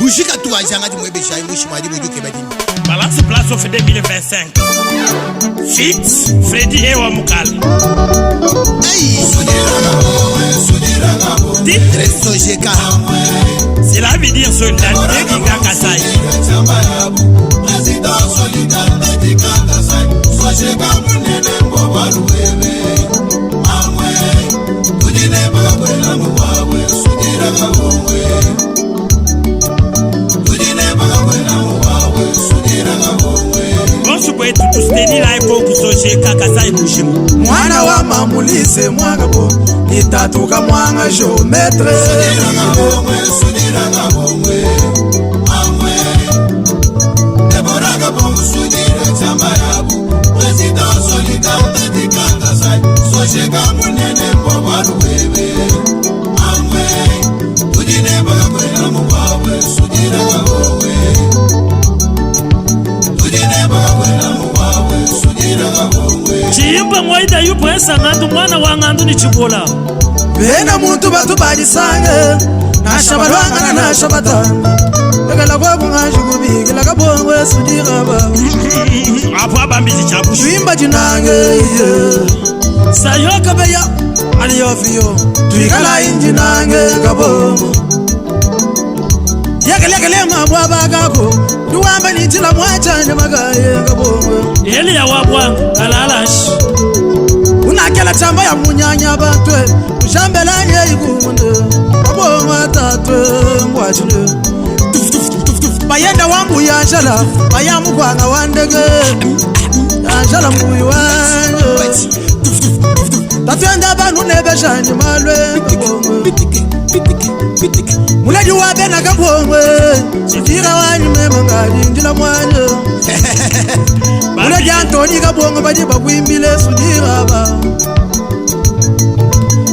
musicale toi janga di mwebe chai mushima di bojo kebadi Balance place of 2025 Fit Freddy Wamukale Hey Titre Sojeka Cela veut dire solidarité qui gagne Kasaïen Président solidarité qui gagne Kasaïen Sojeka munene mbobaluwebe Amwe Kudine bakakwela mubawe Sudira kabongwe Kudine bakakwela mubawe Sudira kabongwe Bonsu Kwetu tusteni la ikoku Sojeka Kasaïen Mushima Mwana wa mamulise mwangabo Itatuka mwanga geometre Sudira kabongwe Sudira kabongwe Amwe Debora kabongwe Sudira chambarabu Président solidarité qui gagne Kasaïen Sojeka munene mbobaluwebe Amwe Kudine bakakwela mubawe Sudira kabongwe Kudine bakakwela mubawe Sudira kabongwe Chiyimba mwaida yupo esa ngandu mwana wa ngandu ni chibola Bena muntu batu badisange Nashabalwanga na nashabatanga Ekala kwa kungashukubi Kila kabongwe Sudira baba Apo abambizi chabushu Tuimba jinange Sayoka beya Aliyofiyo Tuikala injinange kabongo Yakele mabwaba kako Duwamba nitila mwachane magaye kabongo Eli ya wabwanga alalash Unakela chamba ya munyanya batwe Ushambelanye ikunde Kabongo atatwe mwachine Bayenda wambu ya shala Bayamu kwanga wandege Ya shala mbuyu wanyo Tatuenda banu nebeshani malwe kabongo Muledi wabe na kabongo Sifira wanyu memangali ndila mwanyo Muledi Antoni kabongo badi bakwimbile Sudira ba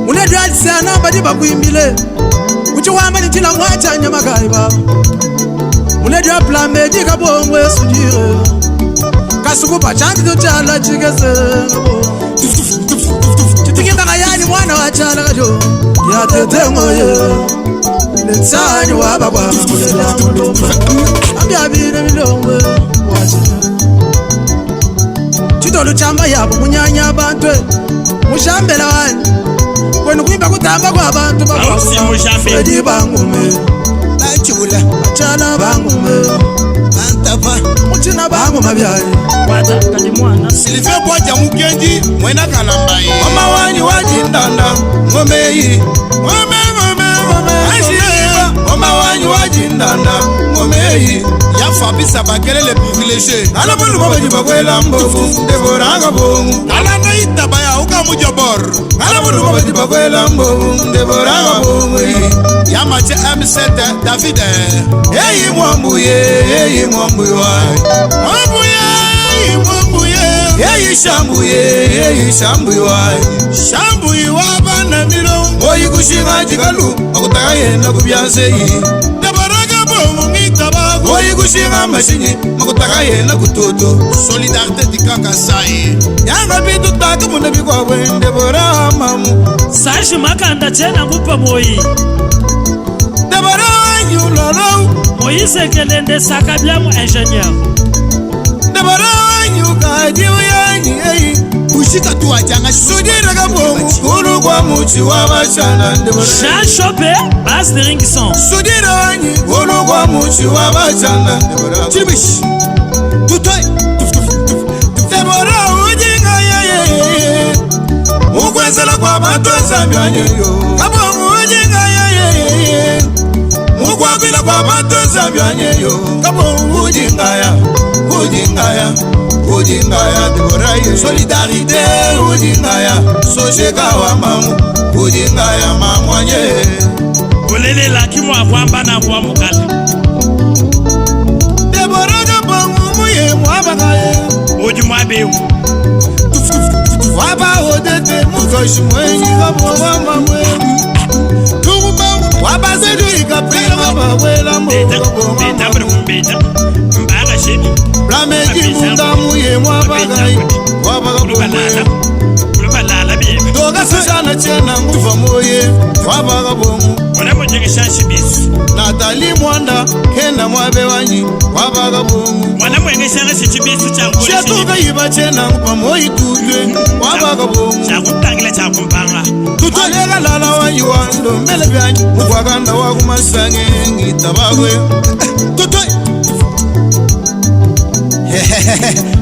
Muledi alisana badi bakwimbile Uchi wamba nitila mwachanya magai baba Muledi wa plamedi kabongo Sudira Kasuku pachanti tuchala chikese kabongo Chitikita kayani mwana wachala kajo Ya tete ngoye Lensani wababa Muledi ya mulomba Ambia bine milombe Wachina Chitolu chamba yabo munyanya bantwe Mushambela wani Kwenu kuimba kutamba kwa bantu Ausi mushambe Fredi bangume Bachula Achala bangume Antapa Muchina bangu mabiayi Wata kalimwana Silifia bwaja mukenji Mwena kalambaye Mama wanyi wajindanda Ngomeyi Ashiba Mama wanyi wajindanda Ngomeyi Yafabisa bakele le privilégié Alabulu mwaji bakwela mbofu Debora kabongu Alanda itabaya uka mujabor Alabulu mwaji bakwela mbofu Debora kabongu Yamache M7 David Eyi mwambuye Mwambuye Yeyi shambuye wai Shambuye wabana milongo Oyi kushinga jikalu Makutaka yena kubyanseyi Dabaraga bomu ngitabago Oyi kushinga mashinyi Makutaka yena kutoto Solidarité dika Kasaïen Yanga bitu taka muna bikwa wende bora mamu Sashi makanda chena ngupa moyi Dabara wanyu lolo Moyi sekelende sakabyamu ingénieur Dabara wanyu kajiu yanyi musicale toi janga Sudira kabongu Kulu kwa muchi wabachana Jean Chopé Basse de Ringson Sudira wanyi Kulu kwa muchi wabachana Chilibish Tutoy Debora ujinga yeye Ukwezela kwa matoza myanyeyo Kabongu ujinga yeye Ukwabila kwa matoza myanyeyo Kabongu ujinga ya Debora ye Solidarité ujinga ya Sojeka wa mamu Ujinga ya mamwanye Olele laki mwa kwamba na Wamukale Debora kabongu muye mwabagaye Oji mwabewu Waba odete mukoshi mwenyi kabongu wa mamwe Waba zedu ikapira wabawela mbo Beta Mbaga sheni Blameji mundamu ye mwabagaye Wabaga bongo Lubalala bibi Doga sishana chena nguva moye Wabaga bongo Ona mwenye kishashi bisu Nata Ali Mwanda kena mwabe wanyi wabaga bongo Mwana mwenge shanga sichibisu changu Shatuka iba chena kupa moi tutwe wabaga bongo Chakutangila chakumpanga Tutolega lala wanyi wando mele byanyi Mufaganda wakumasange ngitabagwe Tutoi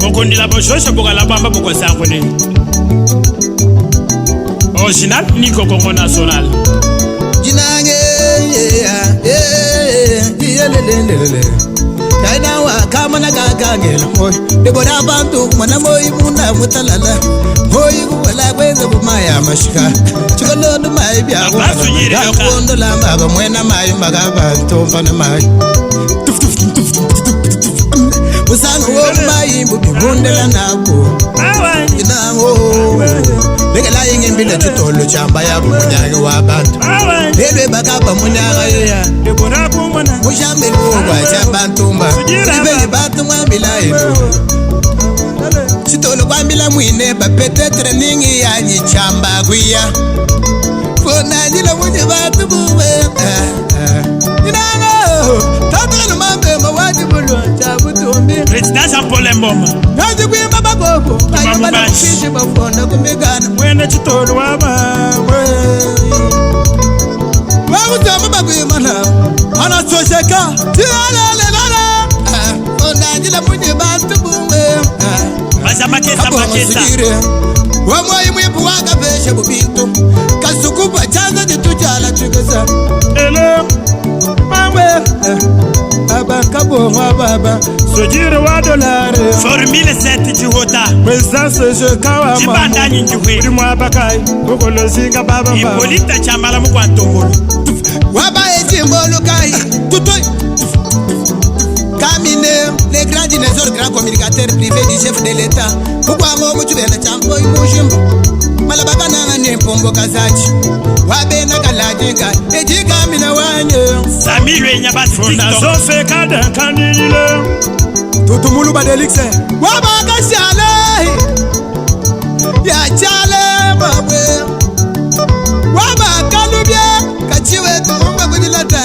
Mukundila boshosho buka la bamba buko sangu ni Original Niko Kongo National Jinange lelelelele Kaina wa kama na gagangela moy Debora bantu mana moy muna mutalala Moy wala kweza bumaya mashika Chikolondo mai bya kwa Kondo la mbaba mwena mai mbagaba Tompana mai Musanga wo mai mbubi mundela nako Jinango Lekela yengi mbile chitolo chamba ya munyage wa bantu Lelwe bakaba munyaga ya Debora bumana Mushambe luwa chabantumba Ibeli batu mwambila ino Chitolo kwambila mwine bapete treningi ya nyichamba kuya Fona njila mwenye batu buwe Inango Tatano mambe mawaji bulwa chabutumbi President Jean-Paul Mboma Naji kuimba bagogo Kayamba kufishi bafonda kumigana Mwene chitolo wama Wagutama baguimana Ana chosheka Tilalala Onajila mwenye bantu buwe Maza maketa Wamwayi mwipu waka veshe bubintu Kasukupa chanza jitujala chukesa Ele Mamwe Baba kabo baba Sojire wa dolare Formule 7 Jihota Presence je kawa Jibanda nyinjuwe Dimwa bakai Ukolo zinga baba Ipolita chambala mkwa tombolo Waba ejimbolo kai Tutoi Kamine Les grands dinosaures, grands communicateurs privés du chef de l'État Pourquoi moi mutubela champo imushimbo Malabaka nanga nyempombo kazachi Wabena kalajinga Ejika mina wanyo Sami lwenya basi Fondation fekada kanile Tutumulu badelixe Wabaka shale Ya chale babwe Wabaka lubye Kachiwe tuumba kudilata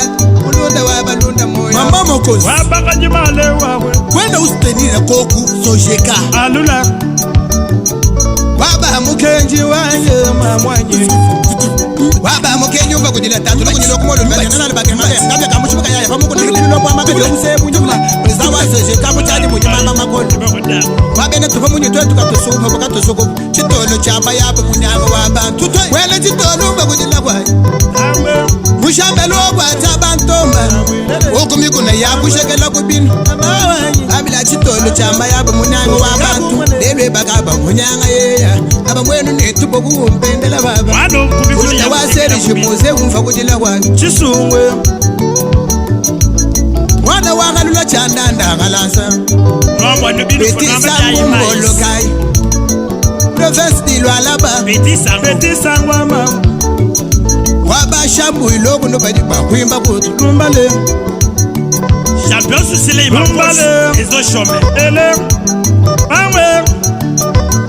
Ulunda wabalunda moya Mama mokozi Wabaka jimale wawe Kwenda ustenire koku sojeka Alula Waba Mukenji wanye mamwanye Waba mukenji uva kudilata Tulungu kumolo mbele Nana bake mbele Kabya kamushimuka yaya Pamuku nililo kwa maka Jokuse munjumla Prezawa sojeka Muchani mujimama makoni Wabene tufa munyu tuwe tukatusukupa Wakatusukupa Chitolo chamba yabu munyaga wabantu Wele chitolo uva kudila kwa Mushambe luwa chabantomba Ukumiku na yabu shekela kubinu Abila chitolo chamba yabu munyaga wabantu Lelwe bakaba munyaga yeya Aba mwenu netubo kumpendela baba Wano kubikulu Kuta waseri shimuze umfa kudila kwa Chisungwe Wana wakalula chandanda kalasa Nomwa nubinu Beti funamba sangu jayi mais mbolokai Profes dilwa laba Beti sangwa ma Waba shambu ilobu nubadi bakwimba kutu Lumbale Champion susile imakosi Ezo shome Ele Mamwe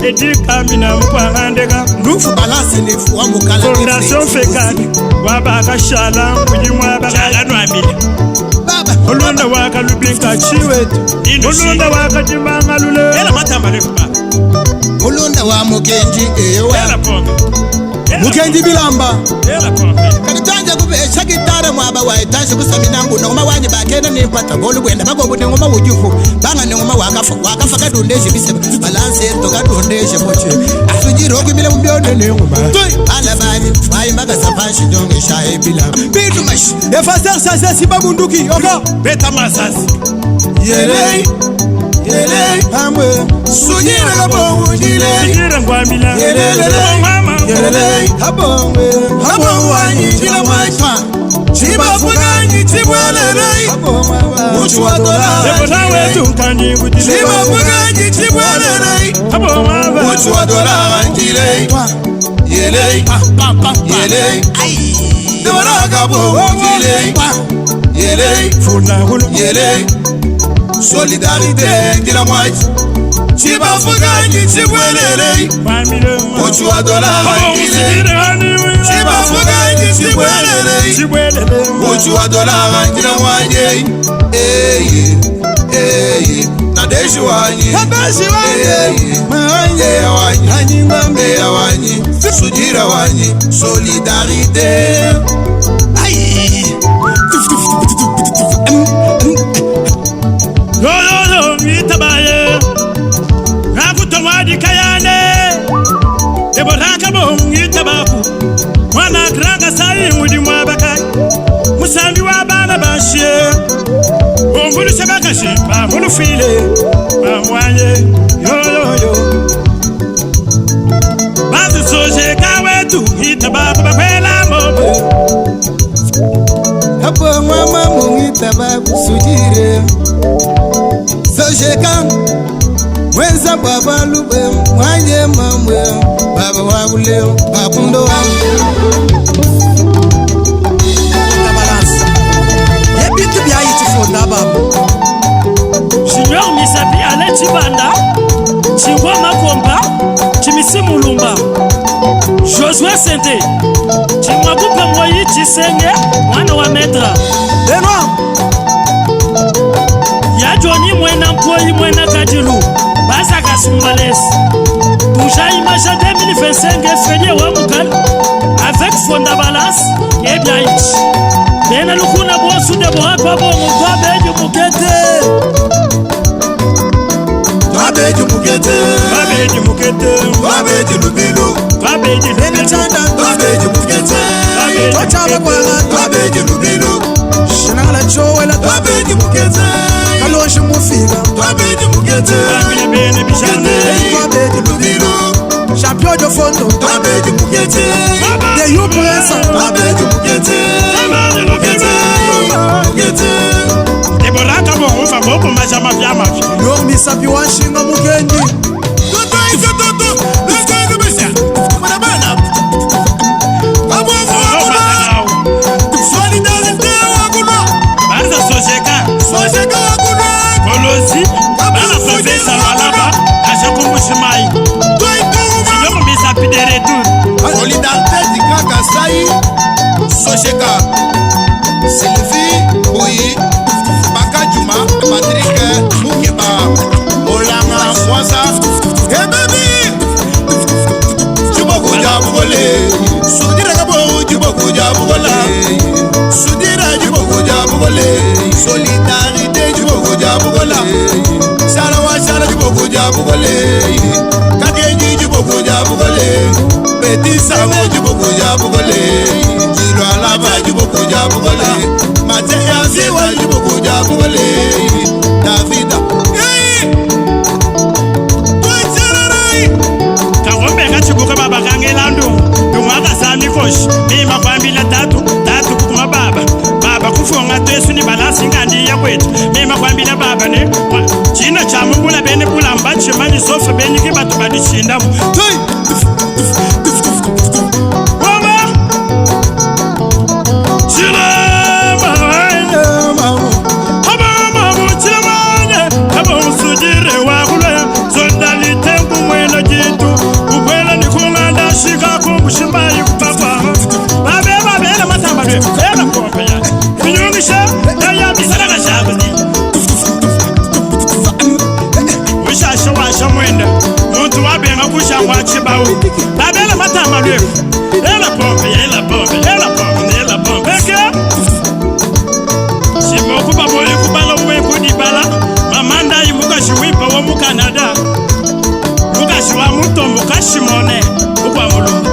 Edi kamina mkwangandeka Nufu balance nifu wamukala Fondation fekada Wabaka shala Ujimwa baka Chala no amile Baba Ulunda waka lubinka chiwetu Ulunda waka jimanga lule Ela matamba lefupa Ulunda wa mukenji ewa Ela pombe Mukenji bilamba Ela pombe Kanitanja kubesha gitara mwaba wa itanshi kusaminangu Nongoma wanyi bakena nimpata Golu gwenda bagobu nengoma wujufu Banga nengoma wakafa kadundeshe biseba Balance ento kadundeshe moche Asujiro kumile mbione nengoma Alabani Waimbaga safashi jonge shae bila Bidu mashi Efaser sase siba bunduki Oko Beta masasi Yelei Yelei Amwe Sujira la bongo jile Yira ngwamila Yelelele Mama Yelelele Habongwe Habongo wanyi jila mwacha Chiba fuganyi chibwelele Muchu wa dola Lebota wetu mkanyi kujile Chiba fuganyi chibwelele Habongwe Muchu wa dola jile Yelei Yelei Debaraga bongo jile Yelei Funa hulu Yelei Solidarité jila mwacha Chibafuganyi chibwelele Ochuwa dola hangile Chibafuganyi chibwelele Ochuwa dola hangile wanye Nadeshi wanyi Eya wanyi Sujira wanyi Solidarité Yo mitabaye Nakutomadi kayane Eboraka mitabaku Mwana granga sayi mudi mwabaka Musambi wabana bashye Ombulu sebakashi Mamulu file Mamwanye Yo Bazi soje kawetu Itabaku bakwela mobo Hapo mama mungitabaku sujire Sojeka Wenza baba lube Mwanye mamwe Baba waguleo Bakundo Fonda Balance Yebitu bia iti Fonda babu Junior misapi ale chibanda Chingwa makomba Chimisimu lumba Josué Sente Chingwa kupa mwoyi chisenge Mwana wa metra Denwa Ya Johnny mwena mpoyi mwena kajilu Basa kasumbalesi Toucha image 2025 FREDDY WAMUKALE Avec Fonda Balance Et bien ichi Bena lukuna bosu de boha kwa bongo Kwa beju mukete Kwa beju mukete Kwa beju mukete Kwa beju lubilu Kwa beju Nene chanda Kwa beju mukete Tochaba kwa Kwa gata beju lubilu Shanala chowela Kwa beju mukete Kaloshe mufika Kwa beju mukete Kwa bene bishane Kwa beju lubilu Champion de fondo Kwa beju mukete De you presa Kwa beju mukete Mukete Eboraka bongo fa boko majama vya mafia Yor misapi washinga mukendi Toto iso toto Leskenge besha Mwana bana Abuafu wakuna Solidarité wakuna Barza sojeka Sojeka wakuna Kolosi Bana profesa walaba Aja kumbushimai Chiloko misapi de retour Solidarité Dika Kasaïen Sojeka Sylvie Boyi Baka Juma Patrick Mukeba Olanga Swaza Ebebi Juboku Jabugole Sudira Kabo Juboku Jabugole Sudira Juboku Jabugole Solidarité Juboku Jabugole Salawa Sala Juboku Jabugole Kadenji Juboku Jabugole Petit Samo Juboku Jabugole Jilo Alaba Juboku Jabugole Mate Yaziwa Juboku Jabugole Davida Kagombe kachibuka baba kangelandu Dumaka sami kosh Mima kwambila tatu kukuma baba kufunga tesu ni balansi ngandi ya kwetu Mima kwambila baba ne China chamu mula bene pula mbachi Mani sofa bene kibatu badi chindamu Mama Chilema Haba usujire wakule Zondalite kumwena jitu Ukwela ni kumanda shika kumbushimbayi kupapa Babe matamba dwe Ela kompe ya Kunyungisha Daya misala kashabani Ushasha washa mwenda Muntu wabenga kushangwa chibawu Babe matamba dwe Ela pompe Eke Shimoku babole kubala uweku dibala Mamanda imuka shiwipa wa mu Canada Muka shiwa muto muka shimone Ukwa mulu